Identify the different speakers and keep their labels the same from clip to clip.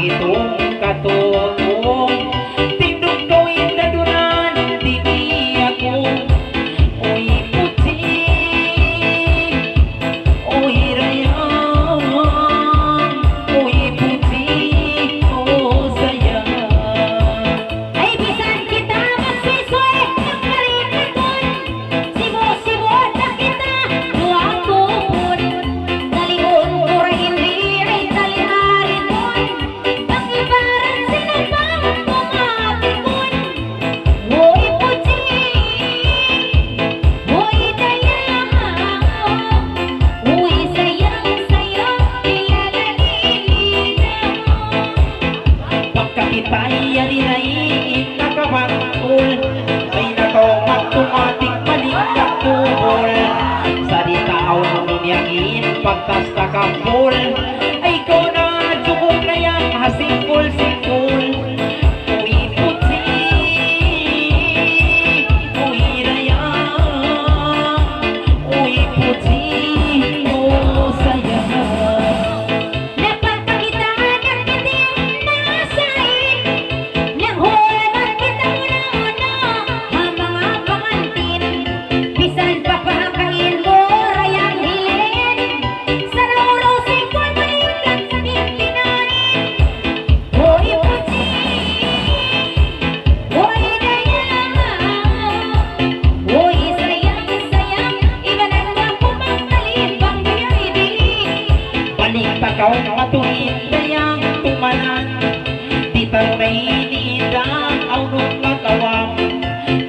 Speaker 1: itong katulong. Tindog ko'y naduran, dini ako. Uy puti, uy rayang, uy puti, o sayang.
Speaker 2: Ay bisan kita magsiswe ng karikaton, sibo-sibo na kita duwakon. Dalion ko ra hindi ay taliharin mon, pangibaran sinabang pumatikon. Hoy puti, hoy dayang, hoy sayang-sayang ilalagina.
Speaker 1: Pagkakitay yarinay nakabangkol, may natomak tumatik malikak tubol. Sa ditaaw numiyangin pagtas nakapol, ay ko na dukong na yang hasingkol-singkol. Uy puti, uy rayang, uy puti, o sayang.
Speaker 2: Napagkakitaan ang iting masain, nang hulman kita muna-una ang mga pamantin. Bisan pa pahakain mo rayang hilin, sa laurosing ko'y maligkat sa pipinain. Hoy puti, hoy dayang, hoy sayang-sayang, iba na nga pumangkalibang biyay dili.
Speaker 1: Balik takaw matuhin kayang tumanan, di taray niidang aw nung katawang.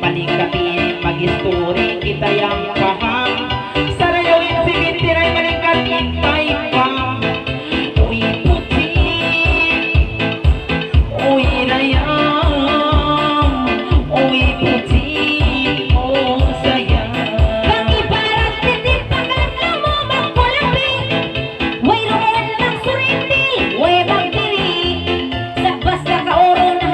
Speaker 1: Balik katin mag-history kita yang paham, sarayawin si bintiray balikat intay pam. Uy puti, uy rayang, uy puti, o sayang.
Speaker 2: Pangibarat titik pagkatla mo magpulapi, way roon ng surindil, way magdiri. Sa basta kaoro na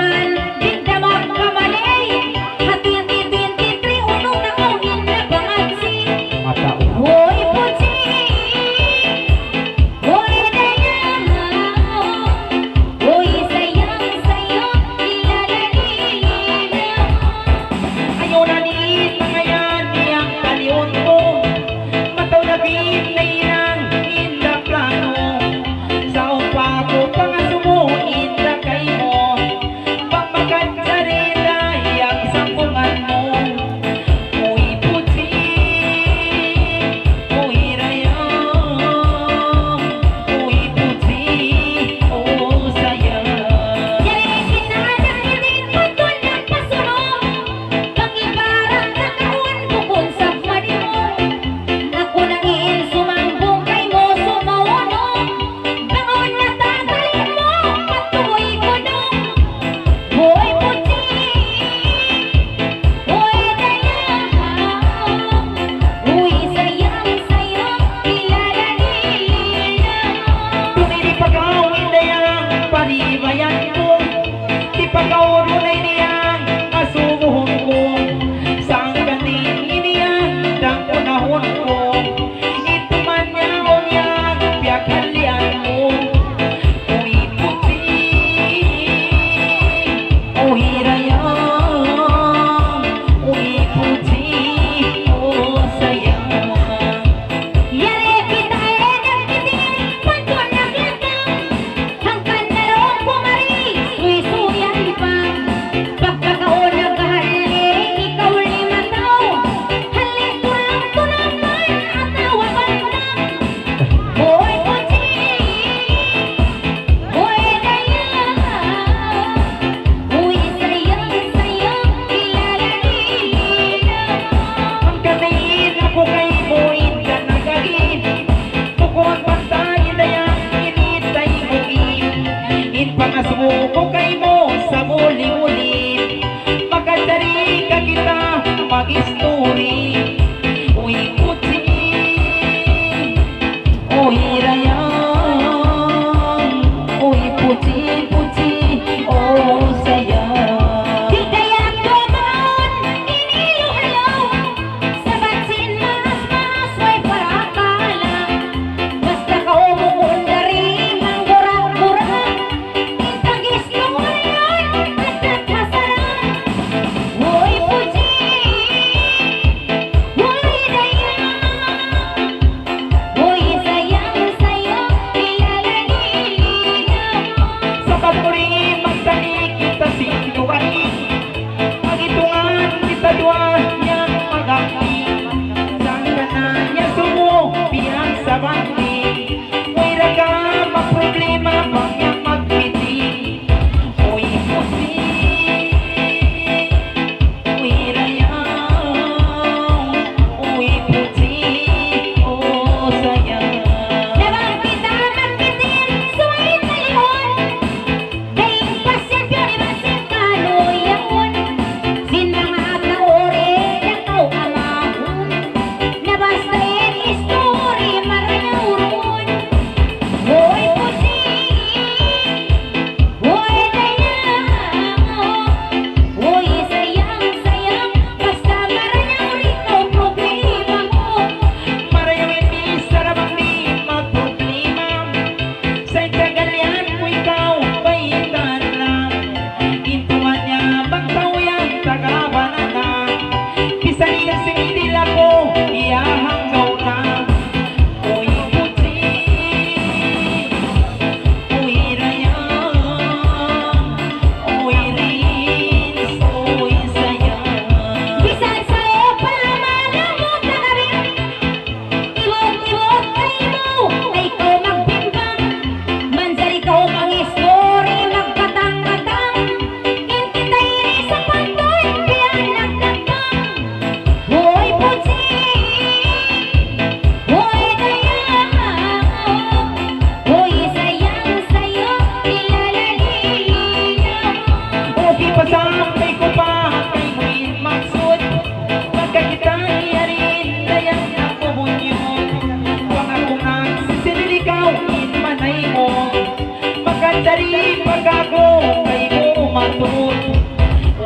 Speaker 1: Makadali pag ako kay mo matun.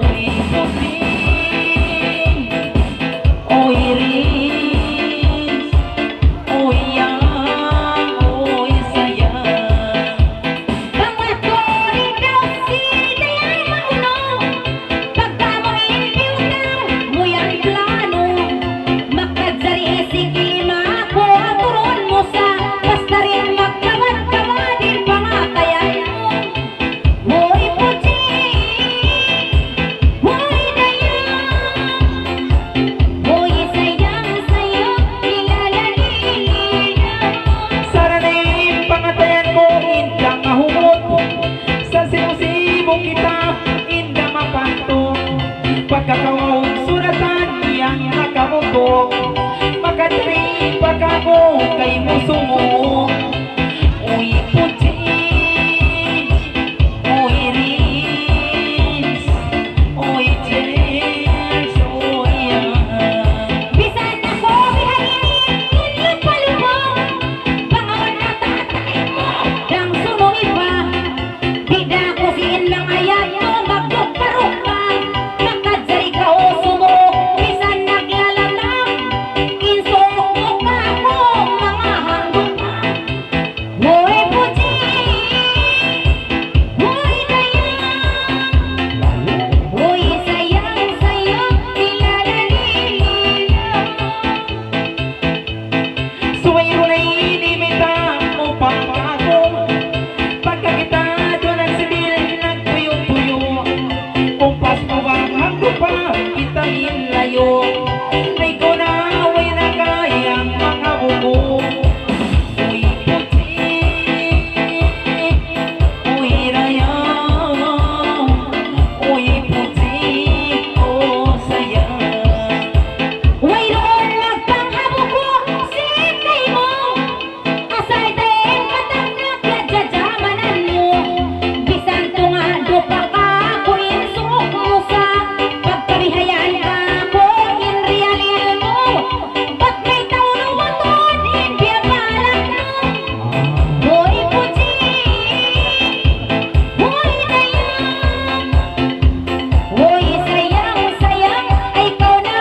Speaker 1: Uy puti, uy ris, uy yang, uy sayang.
Speaker 2: Pangatuloy daw sila maunong pagkamoy piutang mo yang plano makadzari sige mako turon mo sa basta rin magkawad-kawadin pangatayan mo Hoy puti Hoy dayang Hoy sayang sa'yo nilalalilang
Speaker 1: Sana na yung pangatayan ko, inda mahumot. Sa sinusibong kita, inda mapanto. Pagkakawang suratan, iyang nakamutok. Makadali pag ako kay mo sumuok. Uy puti, uy ris, uy tears, uy yang.
Speaker 2: bisan ako bihainin inyong palubong bangawan na tatay mo dang sunong iba bida ko siin lang ayat mo magpuparok pa makadzari ka o sumok bisan naglalamang insok mo pa ako mga handok pa Hoy puti Hoy dayang Hoy sayang sa'yo nilalalilang
Speaker 1: Suwairo na inimita mo pa ako. Pagkakita doon ang sibil nagtuyo-tuyo. Kumpas mo bang hanggo pa kita layo. May kunaway na kayang makabubo. Uy puti, uy rayang, uy puti, oh sayang.
Speaker 2: Wayroon magpanghabog ko sikay mo asal daing katangnak yadjadjamanan mo bisan tungado pa ka ko insuk mo sa pagkabihayan ka ko in realil mo ba't may tauno watod in biyabalak mo Hoy puti Hoy dayang Hoy sayang sayang ay ikaw na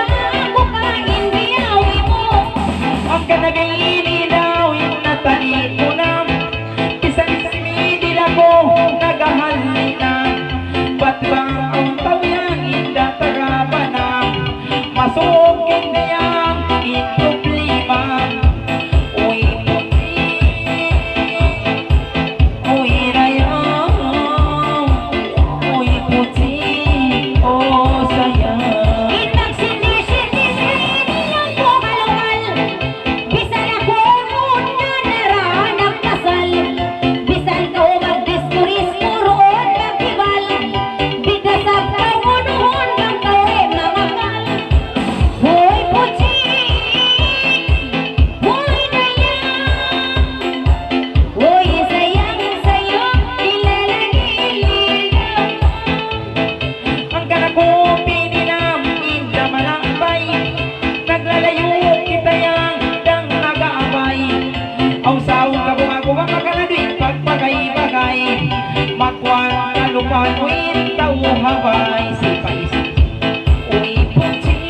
Speaker 2: ako kain biyawi mo
Speaker 1: Ang kanagaini daw yung natanit mo na. Isang simidil ako nagahali na. Ba't ba ang tawyang inda tagaba na? Masukin niyang in problema. Uy puti, uy rayang, uy puti, oh sayang.
Speaker 2: Inagsindi-sindi-sindi lang ko kalungal bisan ako noon na naranap kasal bisan ka magdiskuris roon maghibal bidasag ka mo noon ng kawe mamakal Hoy puti Hoy dayang Hoy sayang sa'yo nilalalilang
Speaker 1: Ang kanako pininam, inda malambay. Naglalayo kita yang dang nag-aabay. Aw saw ka kung ako ang makaladuin pagpagay-bagay. Makwan kalupan mo intaw habay. Sipay-sip. Uy puti,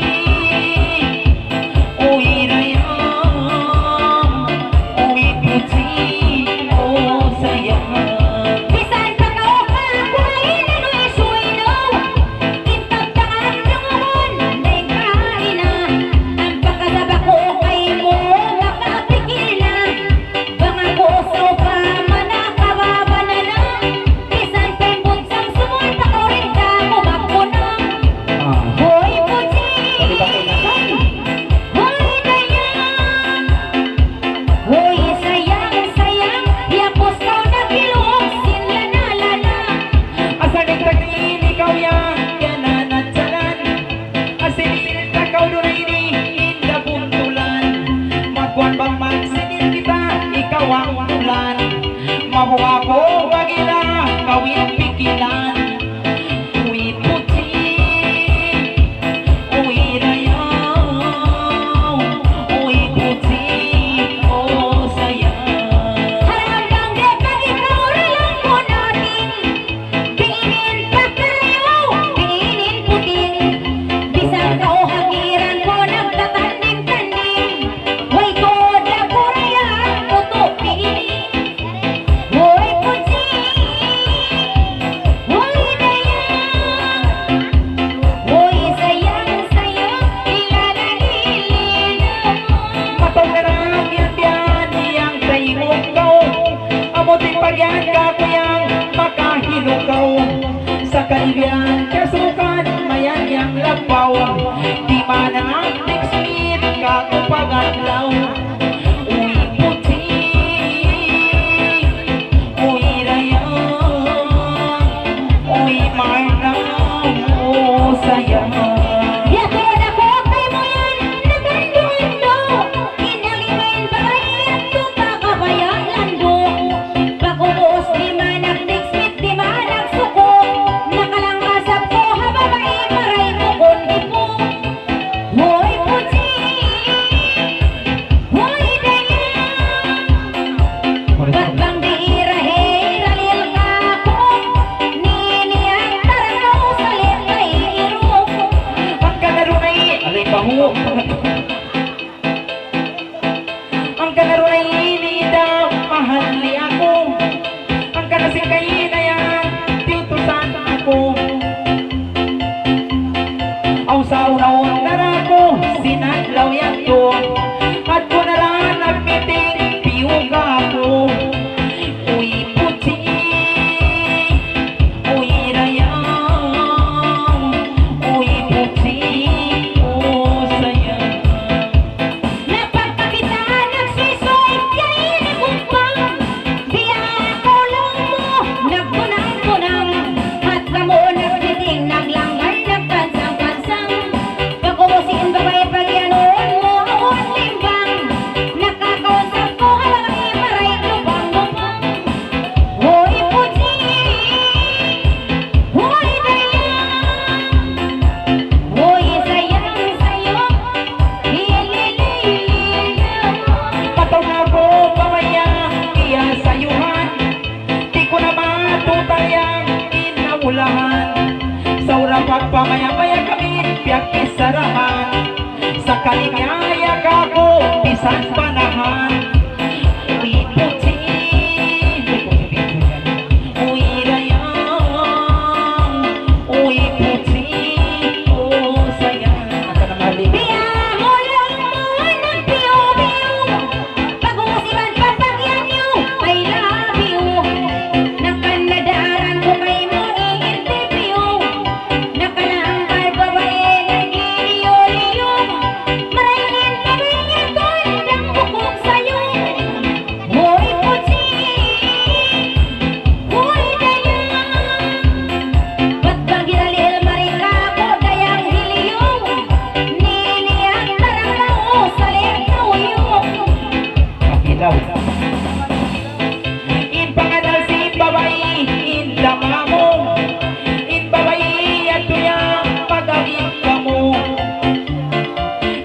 Speaker 1: uy rayang, uy puti, oh sayang.
Speaker 2: bisan pa ka o pa kuhain ano isuinaw intagtangan nangawan may kain na ang pagkasaba ko kay mo makapikil na bang ako sa pa manakababa na na bisan pa'y bunsang sumon pa ko rin ka kumakbo na Hoy puti Hoy dayang Hoy sayang sayang yapos ka na kilong sinlanalana
Speaker 1: Asa nagtagin ikaw yan nanatsalan. Asinil takaw doon ini inda buntulan. Magwan bang magsinil kita, ikaw ang ulan. Mabuha ko bagila, kawin pikilan. Uy puti, uy rayang, uy puti, oh sayang.
Speaker 2: Harap kang dekad ikaw ralang ko na
Speaker 1: lukaw sa Caribbean, kasukan mayan yang labaw, di mana ang next meet kakupagalaw. Uy puti, uy rayang, uy marnang, o sayang.
Speaker 2: Yato na ko kay mo yan, nagando-ando. Inagimain ba kayo to pakabayan lando? Pagkumuos di man ang digsmit, di man ang suko. Nakalangasap ko hababae, maray ko kundi mo. Hoy puti, hoy dayang. Bagbang di irahe, ralil ka ko. Niniyang taranaw sa lipay iro.
Speaker 1: Ang kalaro na alay baho. Ang kalaro na inida, mahal ni ako. Ang kanasing kayo na yan, tiutusan ako. Ang sauna-una na ako, sinadlaw yan to. At ko na lang nagmiting, piyong ako. Uy puti, uy rayang, uy puti, o sayang.
Speaker 2: Napagpakita nagsisoy, kainin mo pa. Di ako lang mo, nagpunang-punang. At kamo nagtiting, naglangay, nagkansang-kansang. Pagkumusin ba ba'y pagyanon mo, awan limbang. Nakakausap ko, halangay, maray, lubang-lubang. Hoy puti, hoy dayang. Hoy sayang sa'yo, hililililang.
Speaker 1: Pataw na ko pamaya, iya sayuhan. Di ko na matutayang inaulahan. Sa urapak pamaya-maya kami, piyak isarahan. Sa kalimyaya kako, bisan panahan. Uy puti, uy rayang, uy puti, o sayang. Aka na mali.
Speaker 2: Biya mo lang mo ng piyo-piyo. Pag-uusipan pa pagyan niyo, I love you. Nakanadaran ko kay mo i-interview. Nakalaangkay babae nag-iliyo-liyo. Marayangin pamilya ko'y ng bukog sa'yo. Hoy puti, hoy dayang. Ba't bang ginalil marika ko dayang hiliyo? Niniyang taranaw sa linaw.
Speaker 1: Ilaw. In pangalan si babae, in lama mo. In babae, at tuya, pag-awin ka mo.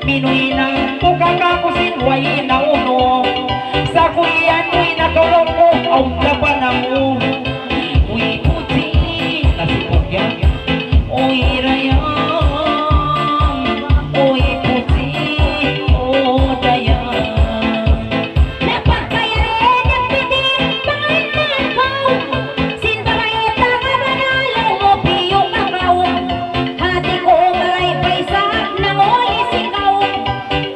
Speaker 1: Minuin ang kukakakusin, way na uno. Sa kuyan, uy nakulong mo, ang laban na mo. Uy puti, nasipog yan. Uy rayang, uy puti, o dayang.
Speaker 2: Napagkayari ng piting pangalan ko. Sinbabayot na kabanalo mo piyong kakaw. Hati ko maray paisap ng ulis ikaw.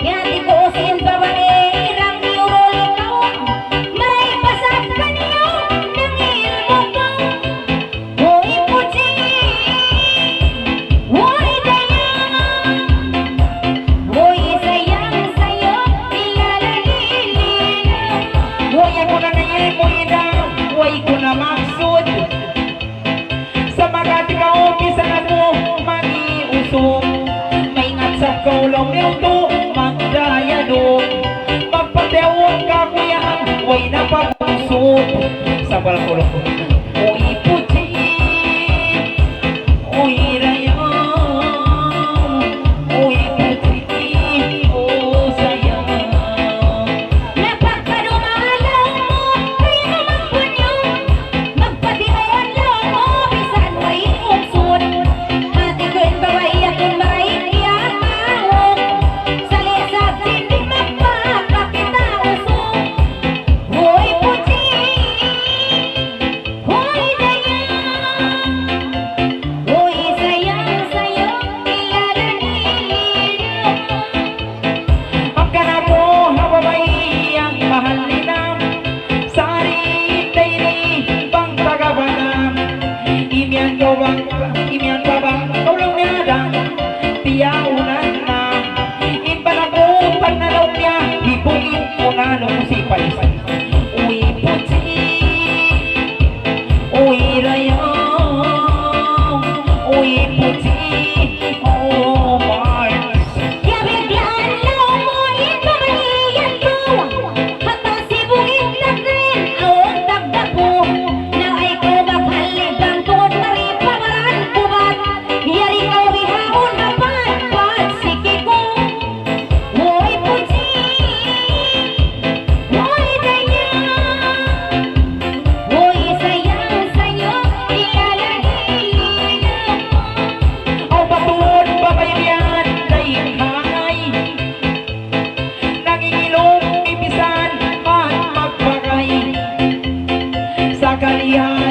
Speaker 2: Yati ko sinbabae irang yurol ikaw. Maray pasap ka niyo ng ilmo ko. Hoy puti, hoy dayang. Hoy sayang sa'yo, ilalalilang.
Speaker 1: Huwag ako na ngayon mo inang, huwag ko na maksud. Sa Makati ka umpisa na mo, maniusog. Maingat sa kaulaw niyo to, magdayado. Magpatewag ka kuya, huwag na pagpusod. Sa balkulong ko, uy puti, uy rayang, uy puti, o sayang.
Speaker 2: Napagpadumalaw mo, kay naman punyo. Magpatiayan lang mo, bisan may unsod. Hati ko'y babae at yung maray iyan mahog. Sa lisap sindig magpapakita usog. Hoy puti,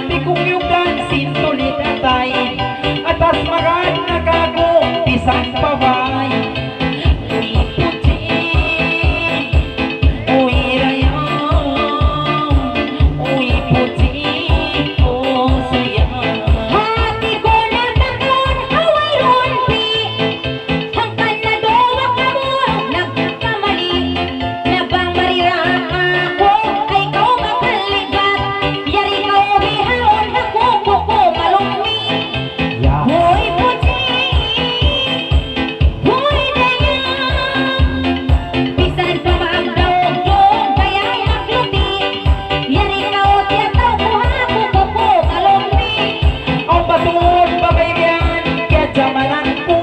Speaker 1: Di kong yugan sintulit atay atas magan nagago bisan paway. Uy puti, uy rayang, uy puti, oh sayang.
Speaker 2: Hati ko na taon, away rumpi. Hangkan na doon mo, nagkamali. Nabang marira ako, ay ikaw makalibat. Yari ka umihawon, ako kuko malumi. Hoy puti, hoy dayang. Bisan pa magdaog-dog, kaya magluti. Yari ka o tiyataw ko, ako kuko malumi.
Speaker 1: Ang batuon babayyan kaya jamanan ko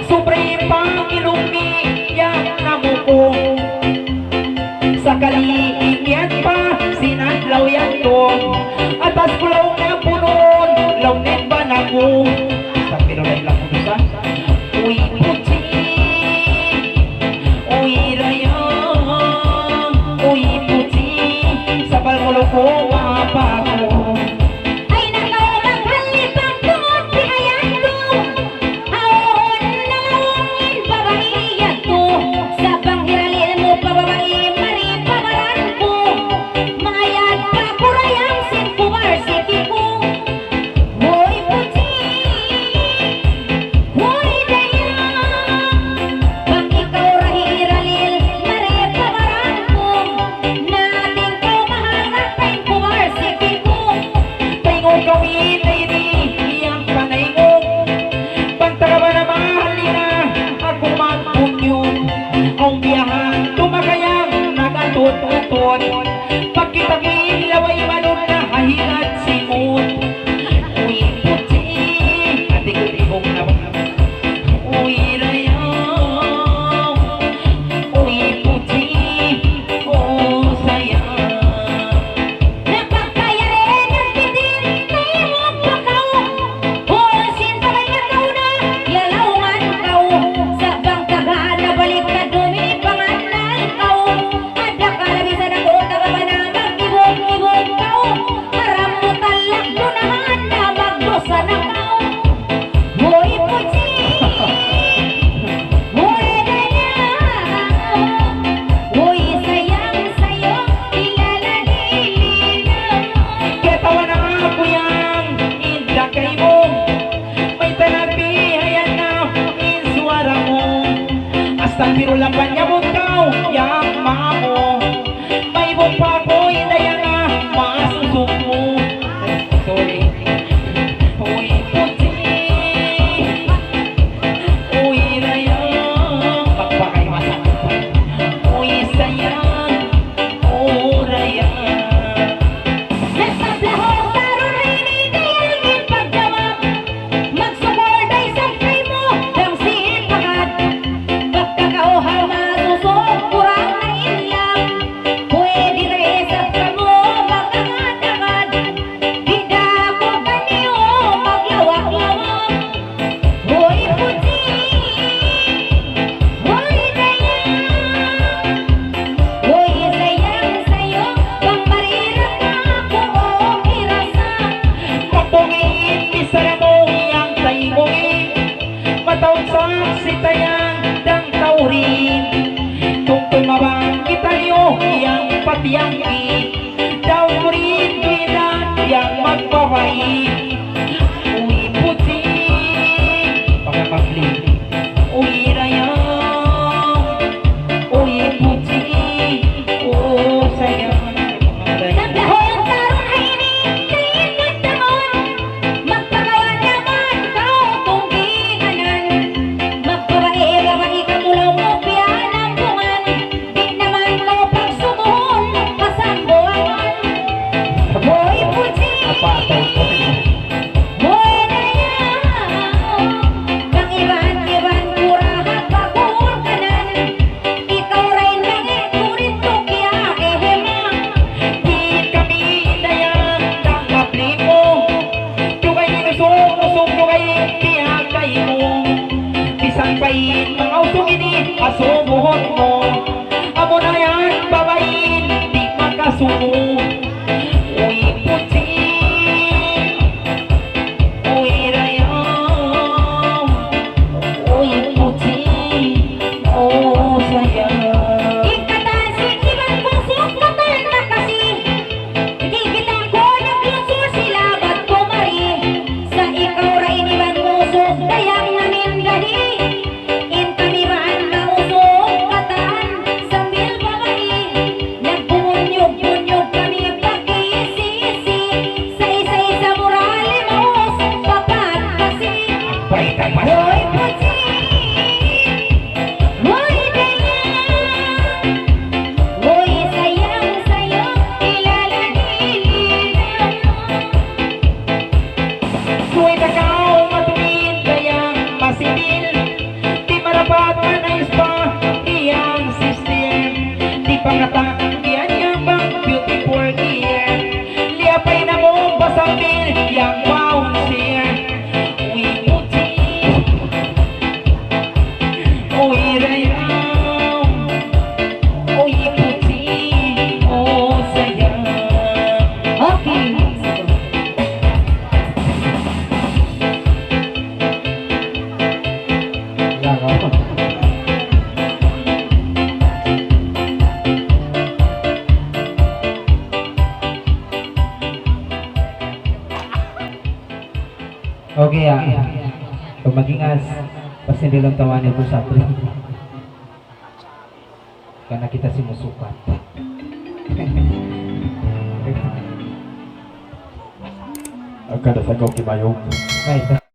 Speaker 1: sobre pang ilumi yang namuko sa kaliingyan pa sinadlaw yan to atas kulaw na punon launin ba na ko sa pinulay lang ko sa uy puti uy rayang uy puti sa balmulo ko mapa ko.
Speaker 2: Ay nakaw maghalipang tungod bihayan ko. Haon na laungin babahiyan ko. Sa panghiralin mo pababae mari pamaran ko. Mayad pa kurayang sinkubar siti ko. Hoy puti, hoy dayang. Pag ikaw rahiralil mari pamaran ko. Natin ko mahangat pa kubar siti ko.
Speaker 1: Taingong gawin na ini iyang panaingong Pagtaka ba na mahalina ako magpunyon Ang biyahan tumakayang nagatut-utun Pagkitagin laway manun na hahingat simut Uy puti Ating-tingong na Uy rayang Uy puti Oh sayang
Speaker 2: Napagkayarin ang titin na imong pakaw. O sinta may nakaw na, yalaungan kaw. Sa bangkagaan na balik na dumi, panganal kaw. Ada ka na bisan ako, tagaba na mag-ibog-ibog kaw. Haram mo talak lunahan na magdosa na kaw. Hoy puti, hoy dayang. Hoy sayang sa'yo, ilalagilin na.
Speaker 1: Ketawa na ako yang indakay mo May tanabihayan na inswara mo Hasta biro lang panyabot kau yang mamo May bumpa ko indaya na masusok mo Sorry Uy puti Uy rayang Pagpakay masakit Uy sayang Oh rayang
Speaker 2: Nagpaplahong taron rini dayangin pagdamag. Magsuportay sa kay mo, dang siin pagad. Pagkakauhaw na susok, kurang na ilang. Pwede resat ka mo, magkakadagad. Bida ko kaniyo, maglawak-lawak. Hoy puti, hoy dayang. Hoy sayang sa'yo, pangmarira ka ako o irasa.
Speaker 1: Kapungin, bisara mo yang taimungin Matawag sa sitayang dang taurin Kung tumabang kita niyo yang patiyangin Daw mo rin duwida yang magbabayin Uy puti Pagkakabli Uy rayang Uy puti Oh sayang
Speaker 2: Naglahong taron ay iniintayin magdamon. Magpagawa naman kao kung gihanan. Magbabae-babae ka mulaw mo piyanang bungan. Di naman mo pagsumuhon kasambuan. Hoy puti,
Speaker 1: Apatay ko
Speaker 2: hoy dayang. Kang iban-iban kurahat pagkuhon kanan. Ikaw ray langit kurit tukya ehema.
Speaker 1: Di kami indayang kakapli mo Tugay nusok-nusok tugay tiyagay mo Bisan pain mga usong ini asubuhon mo Amo na yan babayin di makasumo Uy puti Okay, Pag magingas, basta hindi lang tawanin ko sa atin. Karena kita sinusukat.
Speaker 3: Agad sa ikaw kimayong.
Speaker 1: Right.